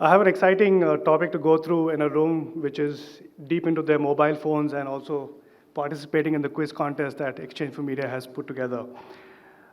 I have an exciting topic to go through in a room which is deep into their mobile phones and also participating in the quiz contest that Exchange for Media has put together.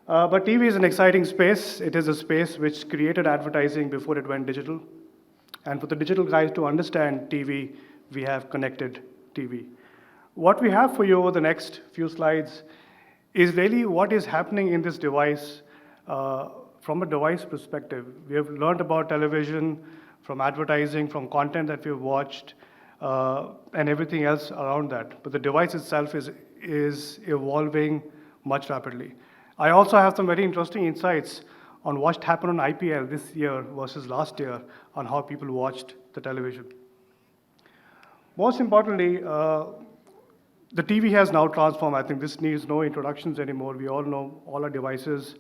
But TV is an exciting space. It is a space which created advertising before it went digital. And for the digital guys to understand TV, we have connected TV. What we have for you over the next few slides is really what is happening in this device from a device perspective. We have learned about television, from advertising, from content that we've watched, and everything else around that. But the device itself is evolving much rapidly. I also have some very interesting insights on what happened on IPL this year versus last year on how people watched the television. Most importantly, the TV has now transformed. I think this needs no introductions anymore. We all know all our devices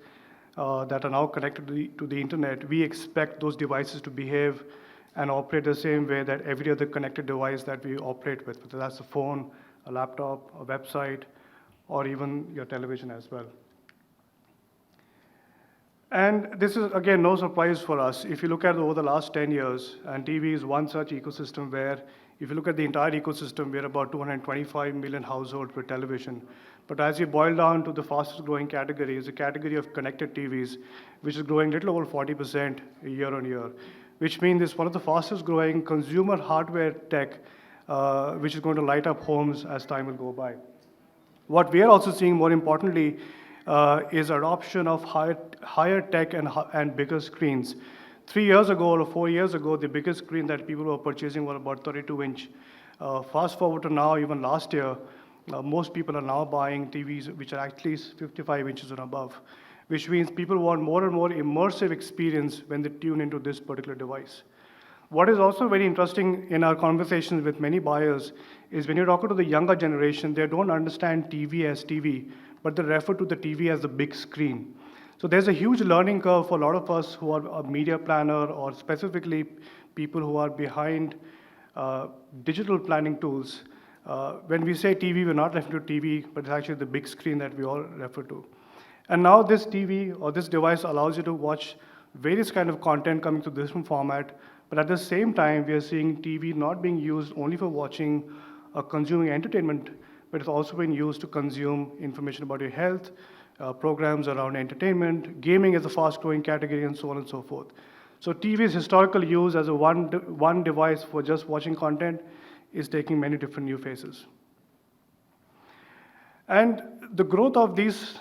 that are now connected to the internet. We expect those devices to behave and operate the same way that every other connected device that we operate with, whether that's a phone, a laptop, a website, or even your television as well. And this is, again, no surprise for us. If you look at over the last 10 years, and TV is one such ecosystem where, if you look at the entire ecosystem, we're about 225 million households with television. But as you boil down to the fastest growing category, is the category of connected TVs, which is growing little over 40% year on year, which means it's one of the fastest growing consumer hardware tech, which is going to light up homes as time will go by. What we are also seeing, more importantly, is adoption of higher tech and bigger screens. 3 years ago or 4 years ago, the biggest screen that people were purchasing were about 32-inch. Fast forward to now, even last year, most people are now buying TVs which are actually 55 inches and above, which means people want more and more immersive experience when they tune into this particular device. What is also very interesting in our conversations with many buyers is when you talk to the younger generation, they don't understand TV as TV, but they refer to the TV as the big screen. So there's a huge learning curve for a lot of us who are a media planner or specifically people who are behind digital planning tools. When we say TV, we're not referring to TV, but it's actually the big screen that we all refer to. And now this TV or this device allows you to watch various kind of content coming to different format, but at the same time, we are seeing TV not being used only for watching or consuming entertainment, but it's also being used to consume information about your health, programs around entertainment, gaming is a fast-growing category, and so on and so forth. So TV's historical use as a one device for just watching content is taking many different new faces. And the growth of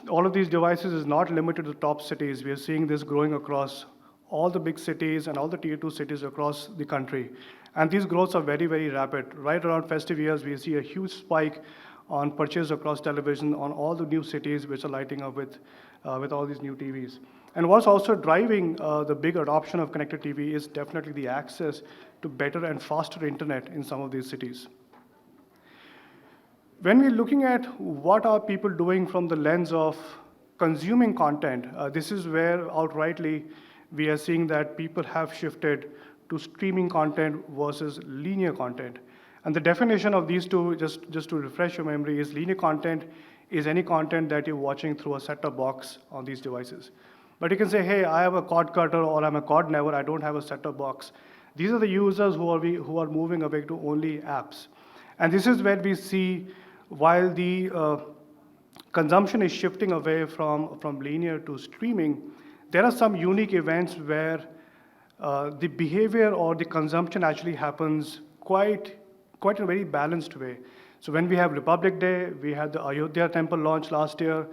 all of these devices is not limited to the top cities. We are seeing this growing across all the big cities and all the tier 2 cities across the country. And these growths are very, very rapid. Right around festive years, we see a huge spike on purchase across television on all the new cities which are lighting up with all these new TVs. And what's also driving the big adoption of connected TV is definitely the access to better and faster internet in some of these cities. When we're looking at what are people doing from the lens of consuming content, this is where outrightly we are seeing that people have shifted to streaming content versus linear content. And the definition of these two, just to refresh your memory, is linear content is any content that you're watching through a set-top box on these devices. But you can say, hey, I have a cord cutter or I'm a cord never, I don't have a set-top box. These are the users who are moving away to only apps. And this is where we see, while the consumption is shifting away from linear to streaming, there are some unique events where the behavior or the consumption actually happens quite in a very balanced way. So when we have Republic Day, we had the Ayodhya temple launch last year.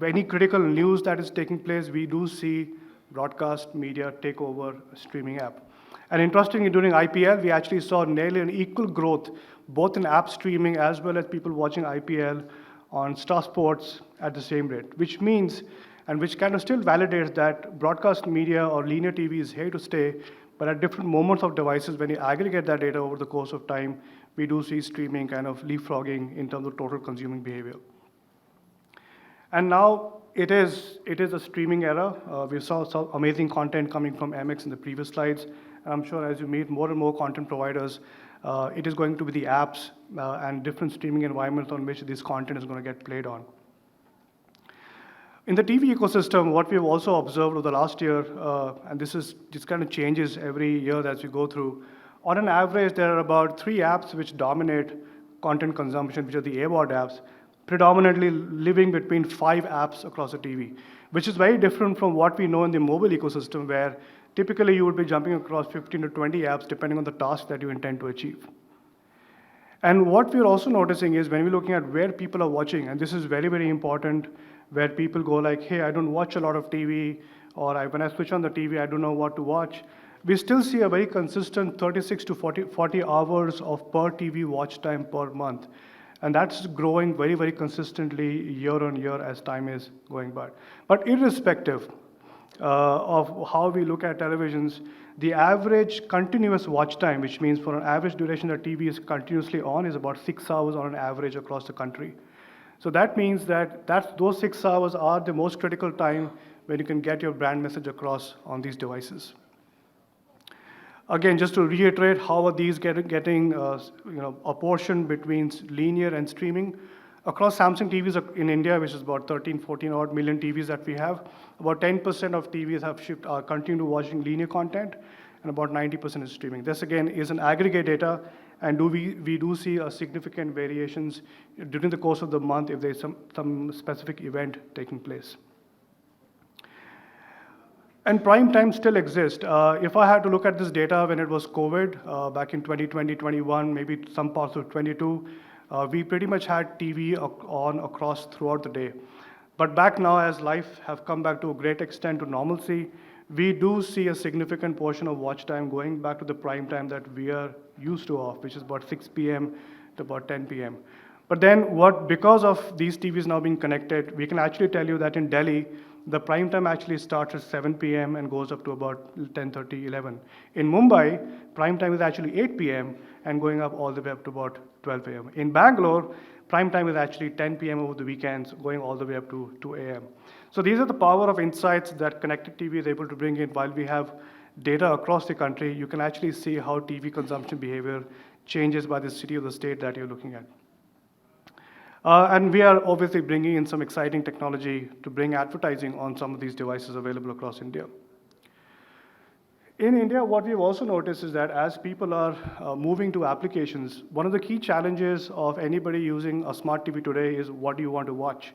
Any critical news that is taking place, we do see broadcast media take over a streaming app. And interestingly, during IPL, we actually saw nearly an equal growth, both in app streaming as well as people watching IPL on Star Sports at the same rate, which means, and which kind of still validates that broadcast media or linear TV is here to stay, but at different moments of devices, when you aggregate that data over the course of time, we do see streaming kind of leapfrogging in terms of total consuming behavior. And now it is a streaming era. We saw some amazing content coming from MX in the previous slides. And I'm sure as you meet more and more content providers, it is going to be the apps and different streaming environments on which this content is going to get played on. In the TV ecosystem, what we've also observed over the last year, and this kind of changes every year as we go through, on an average, there are about 3 apps which dominate content consumption, which are the AVOD apps, predominantly living between 5 apps across the TV, which is very different from what we know in the mobile ecosystem, where typically you would be jumping across 15 to 20 apps depending on the task that you intend to achieve. And what we're also noticing is when we're looking at where people are watching, and this is very, very important, where people go like, hey, I don't watch a lot of TV, or when I switch on the TV, I don't know what to watch. We still see a very consistent 36 to 40 hours of per TV watch time per month. And that's growing very, very consistently year on year as time is going by. But irrespective of how we look at televisions, the average continuous watch time, which means for an average duration that TV is continuously on, is about 6 hours on an average across the country. So that means that those 6 hours are the most critical time when you can get your brand message across on these devices. Again, just to reiterate, how are these getting apportioned between linear and streaming? Across Samsung TVs in India, which is about 13, 14 odd million TVs that we have, about 10% of TVs have continue to watching linear content, and about 90% is streaming. This again is an aggregate data, and we do see a significant variations during the course of the month if there's some specific event taking place. And prime time still exists. If I had to look at this data when it was COVID, back in 2020, 21, maybe some parts of 22, we pretty much had TV on across throughout the day. But back now, as life have come back to a great extent to normalcy, we do see a significant portion of watch time going back to the prime time that we are used to of, which is about 6 p.m. to about 10 p.m. But then because of these TVs now being connected, we can actually tell you that in Delhi, the prime time actually starts at 7 p.m. and goes up to about 10:30, 11. In Mumbai, prime time is actually 8 p.m. and going up all the way up to about 12 p.m. In Bangalore, prime time is actually 10 p.m. over the weekends, going all the way up to 2 a.m. So these are the power of insights that connected TV is able to bring in. While we have data across the country, you can actually see how TV consumption behavior changes by the city or the state that you're looking at. And we are obviously bringing in some exciting technology to bring advertising on some of these devices available across India. In India, what we've also noticed is that as people are moving to applications, one of the key challenges of anybody using a smart TV today is what do you want to watch?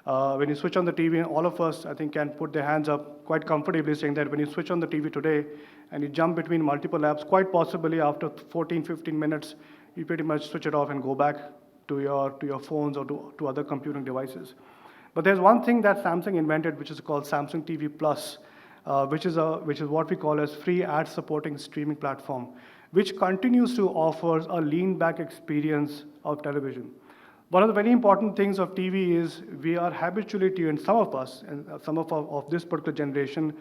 When you switch on the TV, and all of us, I think, can put their hands up quite comfortably saying that when you switch on the TV today and you jump between multiple apps, quite possibly after 14, 15 minutes, you pretty much switch it off and go back to your phones or to other computing devices. But there's one thing that Samsung invented, which is called Samsung TV Plus, which is what we call as free ad-supporting streaming platform, which continues to offer a lean-back experience of television. One of the very important things of TV is we are habitually tuned, some of us, and some of this particular generation,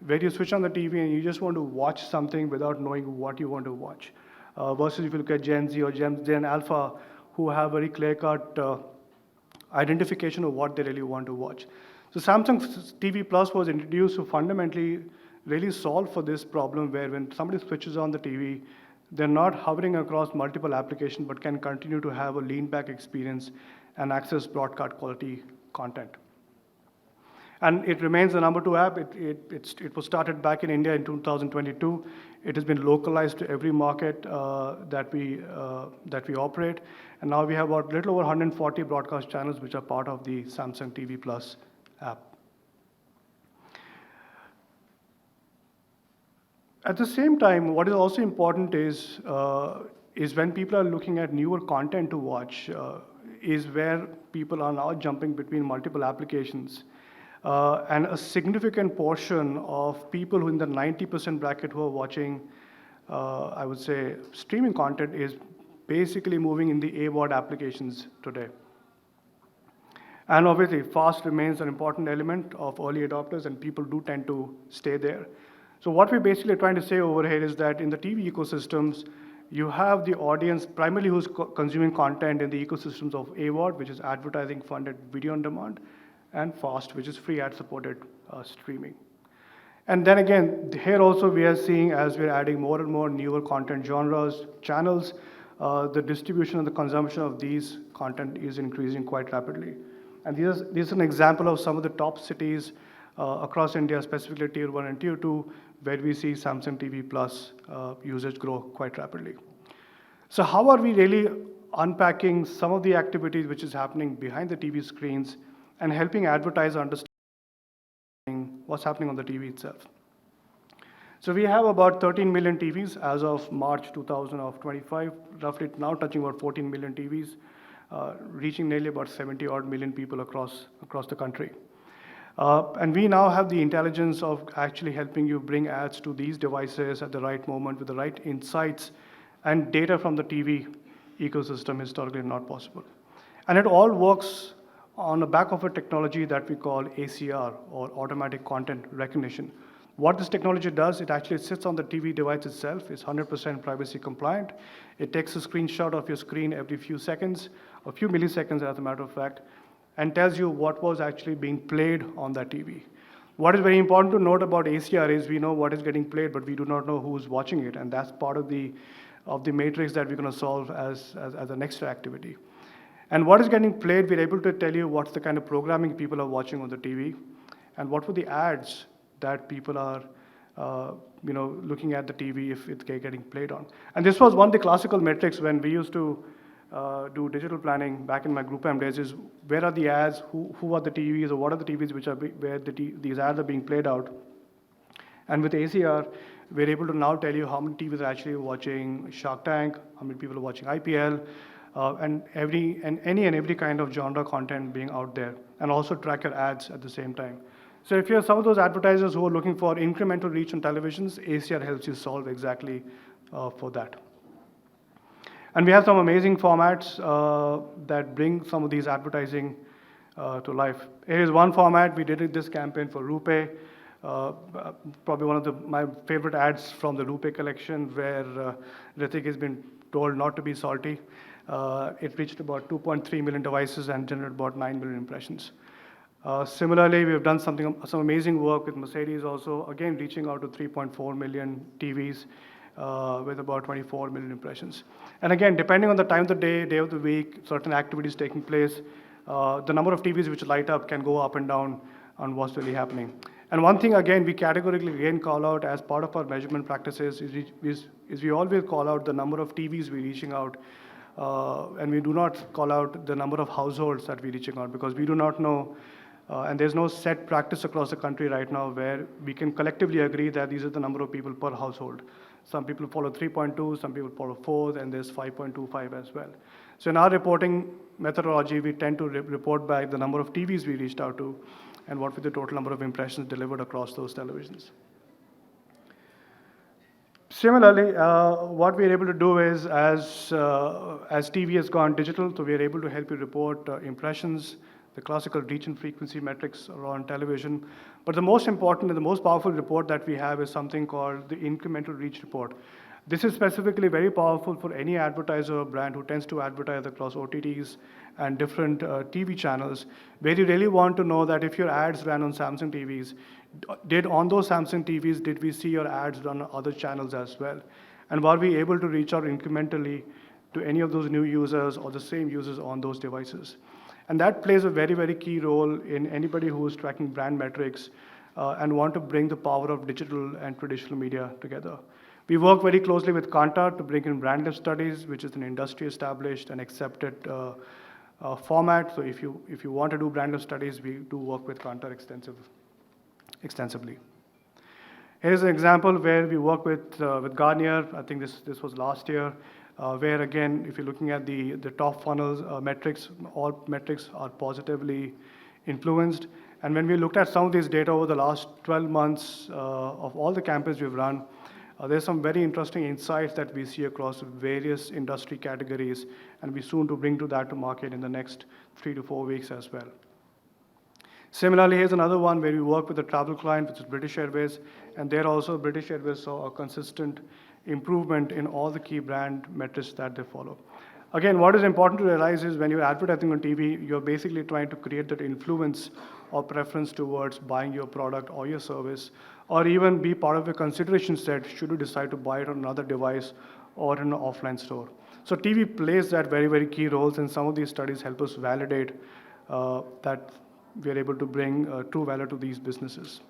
where you switch on the TV and you just want to watch something without knowing what you want to watch. Versus if you look at Gen Z or Gen Alpha, who have very clear-cut identification of what they really want to watch. So Samsung TV Plus was introduced to fundamentally really solve for this problem where when somebody switches on the TV, they're not hovering across multiple applications, but can continue to have a lean-back experience and access broadcast quality content. And it remains the number 2 app. It was started back in India in 2022. It has been localized to every market that we operate. And now we have about a little over 140 broadcast channels which are part of the Samsung TV Plus app. At the same time, what is also important is when people are looking at newer content to watch, is where people are now jumping between multiple applications. And a significant portion of people who in the 90% bracket who are watching, I would say, streaming content is basically moving in the AVOD applications today. And obviously, fast remains an important element of early adopters, and people do tend to stay there. So what we're basically trying to say over here is that in the TV ecosystems, you have the audience primarily who's consuming content in the ecosystems of AVOD, which is advertising-funded video on demand, and FAST, which is free ad-supported streaming. And then again, here also we are seeing as we're adding more and more newer content genres, channels, the distribution and the consumption of these content is increasing quite rapidly. And this is an example of some of the top cities across India, specifically Tier 1 and Tier 2, where we see Samsung TV Plus usage grow quite rapidly. So how are we really unpacking some of the activities which is happening behind the TV screens and helping advertisers understand what's happening on the TV itself? So we have about 13 million TVs as of March 2025, roughly now touching about 14 million TVs, reaching nearly about 70 odd million people across the country. And we now have the intelligence of actually helping you bring ads to these devices at the right moment with the right insights and data from the TV ecosystem historically not possible. And it all works on the back of a technology that we call ACR, or automatic content recognition. What this technology does, it actually sits on the TV device itself. It's 100% privacy compliant. It takes a screenshot of your screen every few seconds, a few milliseconds as a matter of fact, and tells you what was actually being played on that TV. What is very important to note about ACR is we know what is getting played, but we do not know who's watching it, and that's part of the matrix that we're going to solve as a next activity. And what is getting played, we're able to tell you what's the kind of programming people are watching on the TV, and what were the ads that people are looking at the TV if it's getting played on. And this was one of the classical metrics when we used to do digital planning back in my Group M days, is where are the ads, who are the TVs, or what are the TVs where these ads are being played out. And with ACR, we're able to now tell you how many TVs are actually watching Shark Tank, how many people are watching IPL, and any and every kind of genre content being out there, and also track your ads at the same time. So if you're some of those advertisers who are looking for incremental reach on televisions, ACR helps you solve exactly for that. And we have some amazing formats that bring some of these advertising to life. Here is one format. We did this campaign for RuPay, probably one of my favorite ads from the RuPay collection, where Hrithik has been told not to be salty. It reached about 2.3 million devices and generated about 9 million impressions. Similarly, we've done some amazing work with Mercedes also, again reaching out to 3.4 million TVs with about 24 million impressions. And again, depending on the time of the day of the week, certain activities taking place, the number of TVs which light up can go up and down on what's really happening. And one thing, again, we categorically again call out as part of our measurement practices is we always call out the number of TVs we're reaching out, and we do not call out the number of households that we're reaching out, because we do not know. And there's no set practice across the country right now where we can collectively agree that these are the number of people per household. Some people follow 3.2, some people follow 4, and there's 5.25 as well. So in our reporting methodology, we tend to report back the number of TVs we reached out to and what was the total number of impressions delivered across those televisions. Similarly, what we're able to do is as TV has gone digital, so we're able to help you report impressions, the classical reach and frequency metrics around television. But the most important and the most powerful report that we have is something called the incremental reach report. This is specifically very powerful for any advertiser or brand who tends to advertise across OTTs and different TV channels, where you really want to know that if your ads ran on Samsung TVs, on those Samsung TVs, did we see your ads run on other channels as well? And were we able to reach out incrementally to any of those new users or the same users on those devices? And that plays a very, very key role in anybody who is tracking brand metrics and want to bring the power of digital and traditional media together. We work very closely with Kantar to bring in brand lift studies, which is an industry established and accepted format. So if you want to do brand lift studies, we do work with Kantar extensively. Here's an example where we work with Garnier. I think this was last year. Where again, if you're looking at the top funnels metrics, all metrics are positively influenced. And when we looked at some of these data over the last 12 months of all the campaigns we've run, there's some very interesting insights that we see across various industry categories, and we soon to bring that to market in the next 3 to 4 weeks as well. Similarly, here's another one where we work with a travel client, which is British Airways, and there also British Airways saw a consistent improvement in all the key brand metrics that they follow. Again, what is important to realize is when you're advertising on TV, you're basically trying to create that influence or preference towards buying your product or your service, or even be part of a consideration set should you decide to buy it on another device or in an offline store. So TV plays that very, very key roles, and some of these studies help us validate that we are able to bring true value to these businesses.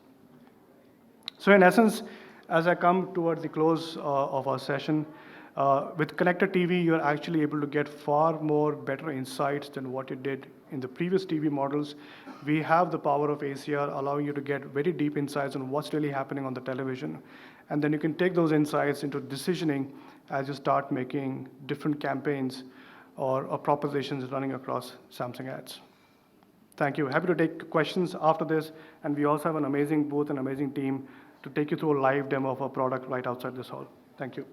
So in essence, as I come towards the close of our session, with connected TV, you're actually able to get far more better insights than what you did in the previous TV models. We have the power of ACR allowing you to get very deep insights on what's really happening on the television. And then you can take those insights into decisioning as you start making different campaigns or propositions running across Samsung ads. Thank you. Happy to take questions after this. And we also have an amazing booth and amazing team to take you through a live demo of our product right outside this hall. Thank you.